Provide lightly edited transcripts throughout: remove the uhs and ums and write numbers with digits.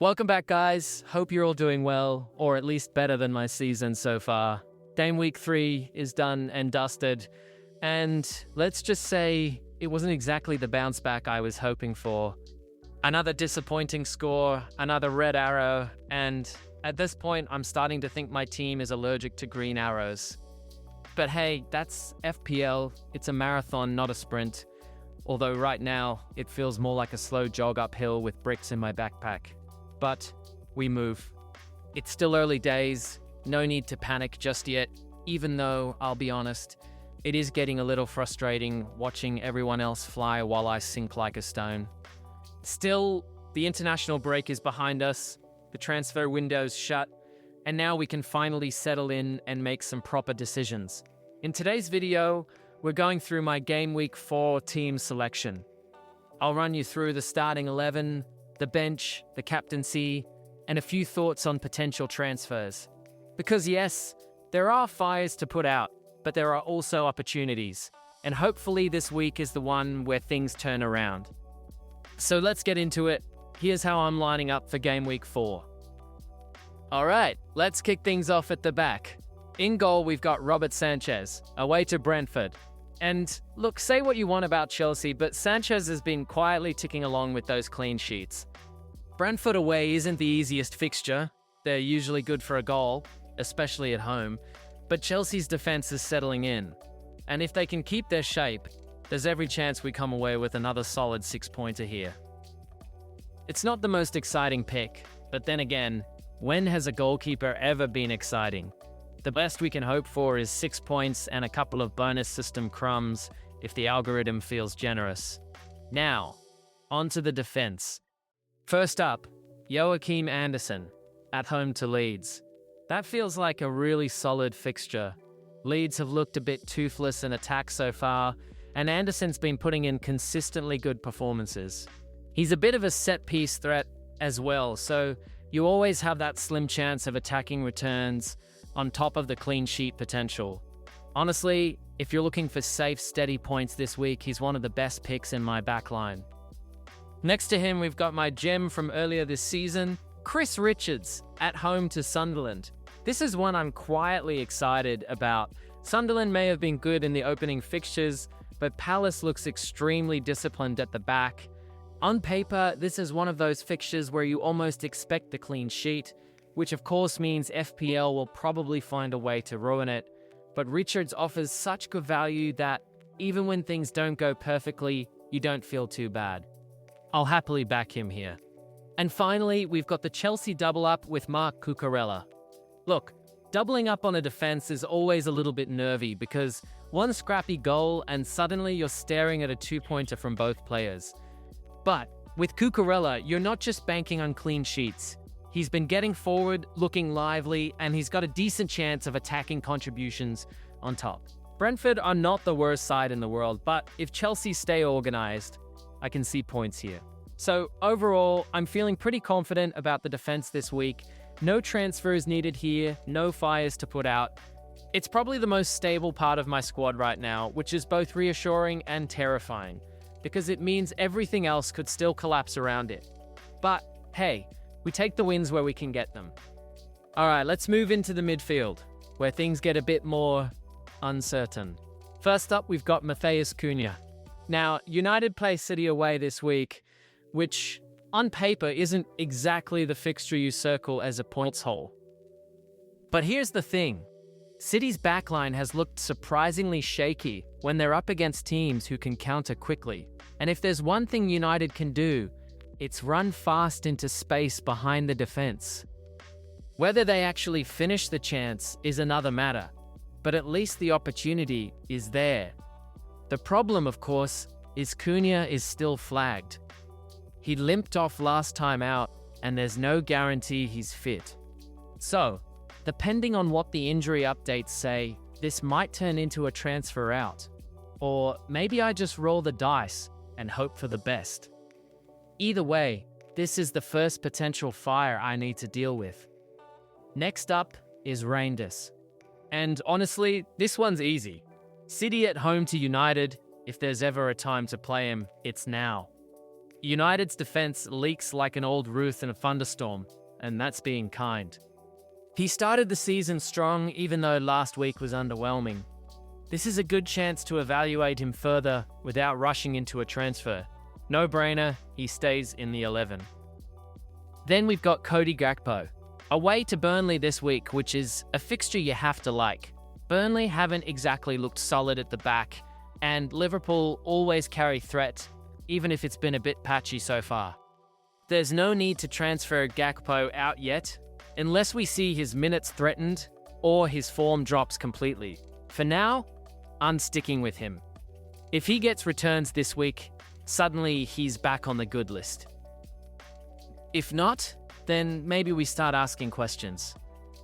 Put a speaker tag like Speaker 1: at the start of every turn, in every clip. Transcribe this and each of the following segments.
Speaker 1: Welcome back, guys. Hope you're all doing well, or at least better than my season so far. Game week 3 is done and dusted, and let's just say it wasn't exactly the bounce back I was hoping for. Another disappointing score, another red arrow, and at this point, I'm starting to think my team is allergic to green arrows. But hey, that's FPL. It's a marathon, not a sprint. Although right now, it feels more like a slow jog uphill with bricks in my backpack. But we move. It's still early days, no need to panic just yet, even though, I'll be honest, it is getting a little frustrating watching everyone else fly while I sink like a stone. Still, the international break is behind us, the transfer window's shut, and now we can finally settle in and make some proper decisions. In today's video, we're going through my Game Week 4 Team Selection. I'll run you through the starting 11, the bench, the captaincy, and a few thoughts on potential transfers. Because yes, there are fires to put out, but there are also opportunities. And hopefully this week is the one where things turn around. So let's get into it. Here's how I'm lining up for Game Week 4. Alright, let's kick things off at the back. In goal, we've got Robert Sanchez, away to Brentford. And look, say what you want about Chelsea, but Sanchez has been quietly ticking along with those clean sheets. Brentford away isn't the easiest fixture. They're usually good for a goal, especially at home, but Chelsea's defense is settling in. And if they can keep their shape, there's every chance we come away with another solid 6-pointer here. It's not the most exciting pick, but then again, when has a goalkeeper ever been exciting? The best we can hope for is 6 points and a couple of bonus system crumbs if the algorithm feels generous. Now, on to the defense. First up, Joachim Andersen, at home to Leeds. That feels like a really solid fixture. Leeds have looked a bit toothless in attack so far, and Andersen's been putting in consistently good performances. He's a bit of a set-piece threat as well, so you always have that slim chance of attacking returns on top of the clean sheet potential. Honestly, if you're looking for safe, steady points this week, he's one of the best picks in my backline. Next to him, we've got my gem from earlier this season, Chris Richards, at home to Sunderland. This is one I'm quietly excited about. Sunderland may have been good in the opening fixtures, but Palace looks extremely disciplined at the back. On paper, this is one of those fixtures where you almost expect the clean sheet, which of course means FPL will probably find a way to ruin it. But Richards offers such good value that even when things don't go perfectly, you don't feel too bad. I'll happily back him here. And finally, we've got the Chelsea double-up with Marc Cucurella. Look, doubling up on a defense is always a little bit nervy because one scrappy goal and suddenly you're staring at a 2-pointer from both players. But with Cucurella, you're not just banking on clean sheets. He's been getting forward, looking lively, and he's got a decent chance of attacking contributions on top. Brentford are not the worst side in the world, but if Chelsea stay organised, I can see points here. So overall, I'm feeling pretty confident about the defence this week. No transfers needed here, no fires to put out. It's probably the most stable part of my squad right now, which is both reassuring and terrifying, because it means everything else could still collapse around it. But hey, we take the wins where we can get them. Alright, let's move into the midfield, where things get a bit more uncertain. First up, we've got Matheus Cunha. Now, United play City away this week, which on paper isn't exactly the fixture you circle as a points haul. But here's the thing. City's backline has looked surprisingly shaky when they're up against teams who can counter quickly. And if there's one thing United can do, it's run fast into space behind the defense. Whether they actually finish the chance is another matter, but at least the opportunity is there. The problem, of course, is Cunha is still flagged. He limped off last time out, and there's no guarantee he's fit. So, depending on what the injury updates say, this might turn into a transfer out. Or maybe I just roll the dice and hope for the best. Either way, this is the first potential fire I need to deal with. Next up is Reinders. And honestly, this one's easy. City at home to United. If there's ever a time to play him, it's now. United's defense leaks like an old roof in a thunderstorm, and that's being kind. He started the season strong even though last week was underwhelming. This is a good chance to evaluate him further without rushing into a transfer. No brainer, he stays in the 11. Then we've got Cody Gakpo. Away to Burnley this week, which is a fixture you have to like. Burnley haven't exactly looked solid at the back, and Liverpool always carry threat, even if it's been a bit patchy so far. There's no need to transfer Gakpo out yet, unless we see his minutes threatened or his form drops completely. For now, I'm sticking with him. If he gets returns this week, suddenly he's back on the good list. If not, then maybe we start asking questions.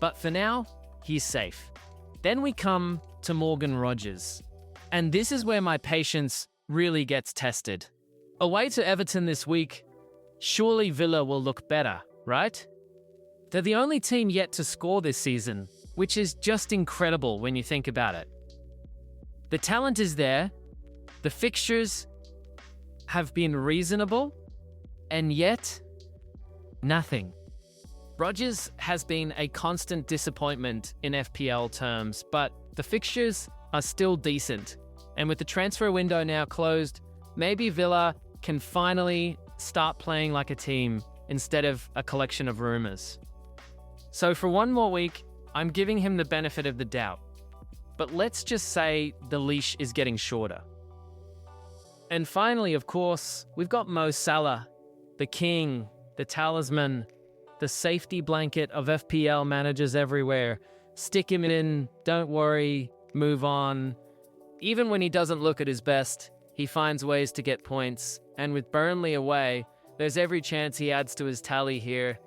Speaker 1: But for now, he's safe. Then we come to Morgan Rogers. And this is where my patience really gets tested. Away to Everton this week, surely Villa will look better, right? They're the only team yet to score this season, which is just incredible when you think about it. The talent is there, the fixtures have been reasonable, and yet, nothing. Rodgers has been a constant disappointment in FPL terms, but the fixtures are still decent. And with the transfer window now closed, maybe Villa can finally start playing like a team instead of a collection of rumours. So for one more week, I'm giving him the benefit of the doubt. But let's just say the leash is getting shorter. And finally, of course, we've got Mo Salah, the king, the talisman, the safety blanket of FPL managers everywhere. Stick him in, don't worry, move on. Even when he doesn't look at his best, he finds ways to get points. And with Burnley away, there's every chance he adds to his tally here.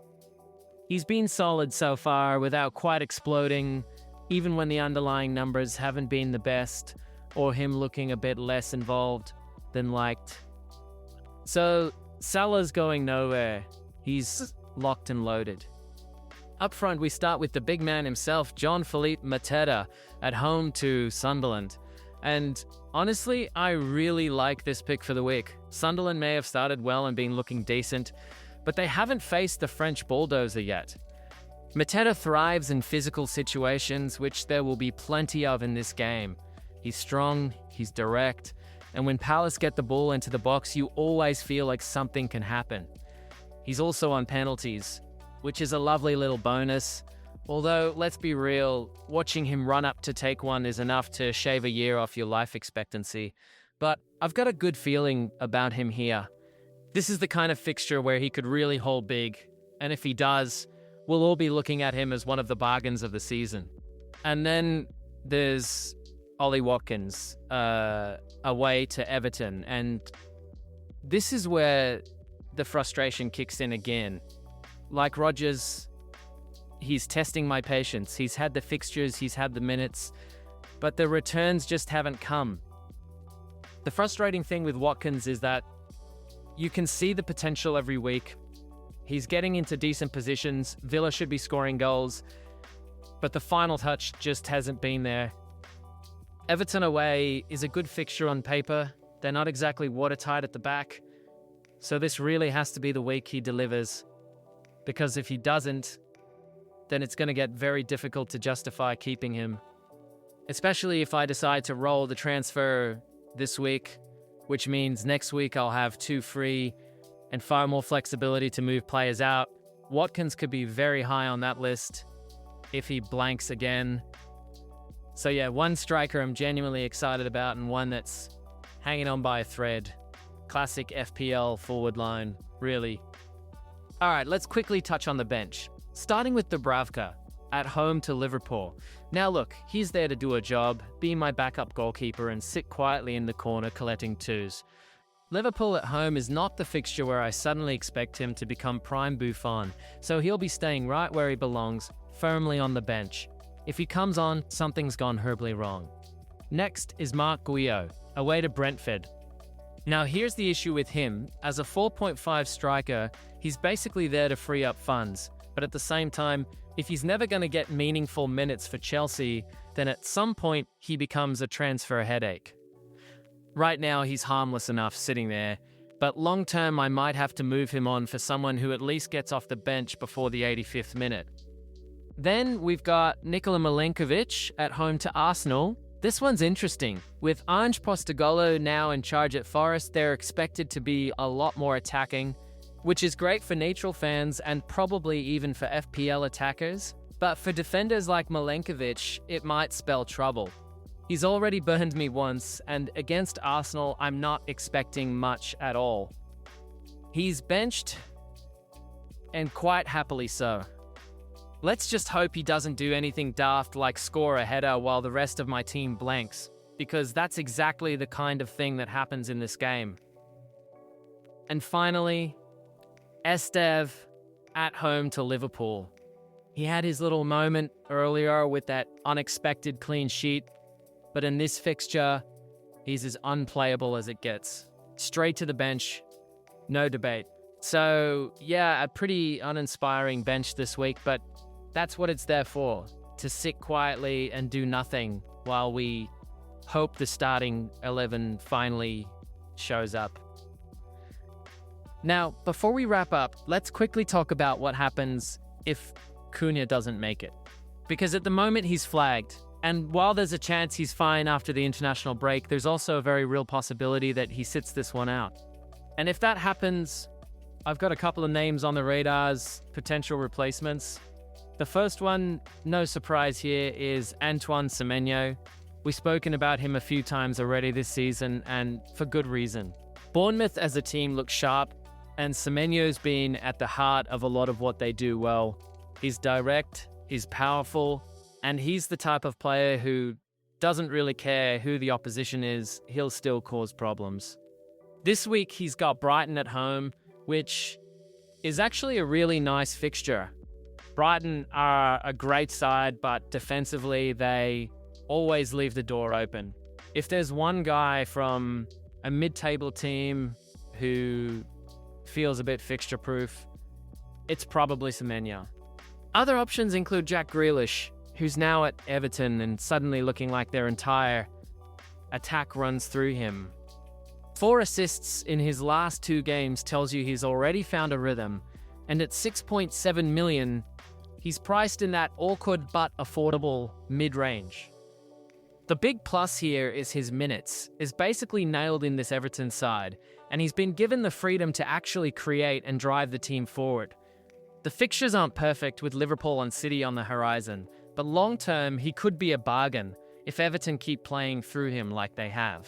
Speaker 1: He's been solid so far without quite exploding, even when the underlying numbers haven't been the best, or him looking a bit less involved than liked. So, Salah's going nowhere. He's locked and loaded. Up front, we start with the big man himself, Jean-Philippe Mateta, at home to Sunderland. And honestly, I really like this pick for the week. Sunderland may have started well and been looking decent, but they haven't faced the French bulldozer yet. Mateta thrives in physical situations, which there will be plenty of in this game. He's strong, he's direct, and when Palace get the ball into the box, you always feel like something can happen. He's also on penalties, which is a lovely little bonus. Although, let's be real, watching him run up to take one is enough to shave a year off your life expectancy. But I've got a good feeling about him here. This is the kind of fixture where he could really hold big, and if he does, we'll all be looking at him as one of the bargains of the season. And then there's Ollie Watkins, away to Everton, and this is where the frustration kicks in again. Like Rodgers, he's testing my patience. He's had the fixtures, he's had the minutes, but the returns just haven't come. The frustrating thing with Watkins is that you can see the potential every week. He's getting into decent positions. Villa should be scoring goals, but the final touch just hasn't been there. Everton away is a good fixture on paper. They're not exactly watertight at the back, so this really has to be the week he delivers, because if he doesn't, then it's going to get very difficult to justify keeping him. Especially if I decide to roll the transfer this week, which means next week I'll have 2 free and far more flexibility to move players out. Watkins could be very high on that list if he blanks again. So yeah, one striker I'm genuinely excited about and one that's hanging on by a thread. Classic FPL forward line, really. All right, let's quickly touch on the bench. Starting with Dubravka, at home to Liverpool. Now look, he's there to do a job, be my backup goalkeeper and sit quietly in the corner collecting twos. Liverpool at home is not the fixture where I suddenly expect him to become prime Buffon, so he'll be staying right where he belongs, firmly on the bench. If he comes on, something's gone horribly wrong. Next is Marc Guiot, away to Brentford. Now here's the issue with him. As a 4.5 striker, he's basically there to free up funds, but at the same time, if he's never going to get meaningful minutes for Chelsea, then at some point he becomes a transfer headache. Right now he's harmless enough sitting there, but long term I might have to move him on for someone who at least gets off the bench before the 85th minute. Then we've got Nikola Milenkovic at home to Arsenal. This one's interesting. With Ange Postecoglou now in charge at Forest, they're expected to be a lot more attacking, which is great for neutral fans and probably even for FPL attackers. But for defenders like Milenkovic, it might spell trouble. He's already burned me once, and against Arsenal, I'm not expecting much at all. He's benched, and quite happily so. Let's just hope he doesn't do anything daft like score a header while the rest of my team blanks, because that's exactly the kind of thing that happens in this game. And finally, Estev at home to Liverpool. He had his little moment earlier with that unexpected clean sheet, but in this fixture, he's as unplayable as it gets. Straight to the bench, no debate. So yeah, a pretty uninspiring bench this week, but that's what it's there for, to sit quietly and do nothing while we hope the starting 11 finally shows up. Now, before we wrap up, let's quickly talk about what happens if Cunha doesn't make it. Because at the moment he's flagged, and while there's a chance he's fine after the international break, there's also a very real possibility that he sits this one out. And if that happens, I've got a couple of names on the radars, potential replacements. The first one, no surprise here, is Antoine Semenyo. We've spoken about him a few times already this season, and for good reason. Bournemouth as a team looks sharp, and Semenyo's been at the heart of a lot of what they do well. He's direct, he's powerful, and he's the type of player who doesn't really care who the opposition is, he'll still cause problems. This week he's got Brighton at home, which is actually a really nice fixture. Brighton are a great side, but defensively they always leave the door open. If there's one guy from a mid-table team who feels a bit fixture-proof, it's probably Semenyo. Other options include Jack Grealish, who's now at Everton and suddenly looking like their entire attack runs through him. 4 assists in his last 2 games tells you he's already found a rhythm, and at 6.7 million, he's priced in that awkward but affordable mid-range. The big plus here is his minutes is basically nailed in this Everton side, and he's been given the freedom to actually create and drive the team forward. The fixtures aren't perfect with Liverpool and City on the horizon, but long-term he could be a bargain if Everton keep playing through him like they have.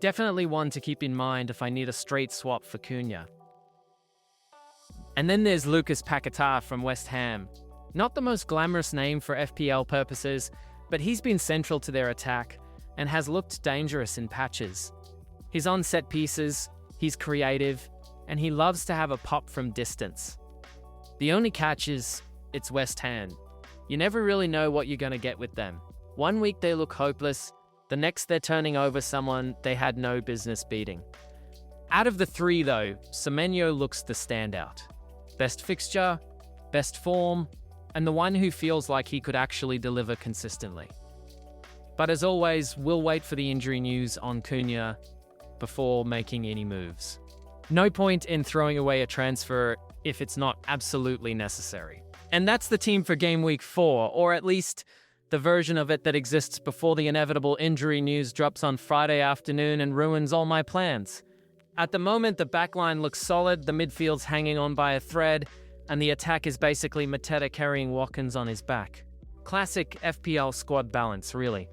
Speaker 1: Definitely one to keep in mind if I need a straight swap for Cunha. And then there's Lucas Paquetá from West Ham. Not the most glamorous name for FPL purposes, but he's been central to their attack and has looked dangerous in patches. He's on set pieces, he's creative, and he loves to have a pop from distance. The only catch is, it's West Ham. You never really know what you're going to get with them. One week they look hopeless, the next they're turning over someone they had no business beating. Out of the 3 though, Semenyo looks the standout. Best fixture, best form, and the one who feels like he could actually deliver consistently. But as always, we'll wait for the injury news on Cunha before making any moves. No point in throwing away a transfer if it's not absolutely necessary. And that's the team for Game Week 4, or at least the version of it that exists before the inevitable injury news drops on Friday afternoon and ruins all my plans. At the moment, the backline looks solid, the midfield's hanging on by a thread, and the attack is basically Mateta carrying Watkins on his back. Classic FPL squad balance, really.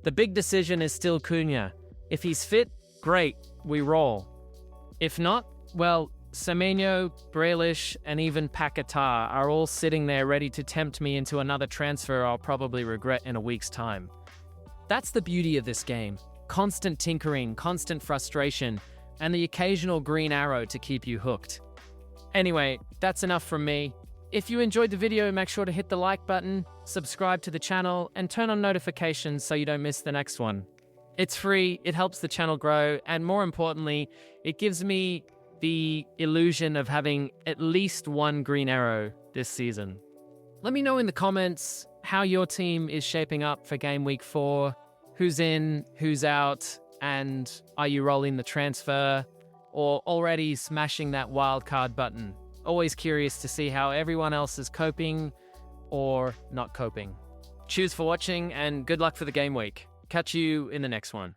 Speaker 1: The big decision is still Cunha. If he's fit, great, we roll. If not, well, Semenyo, Grealish, and even Paquetá are all sitting there ready to tempt me into another transfer I'll probably regret in a week's time. That's the beauty of this game. Constant tinkering, constant frustration, and the occasional green arrow to keep you hooked. Anyway, that's enough from me. If you enjoyed the video, make sure to hit the like button, subscribe to the channel, and turn on notifications so you don't miss the next one. It's free, it helps the channel grow, and more importantly, it gives me the illusion of having at least one green arrow this season. Let me know in the comments how your team is shaping up for Game Week 4, who's in, who's out, and are you rolling the transfer, or already smashing that wildcard button. Always curious to see how everyone else is coping or not coping. Cheers for watching and good luck for the game week. Catch you in the next one.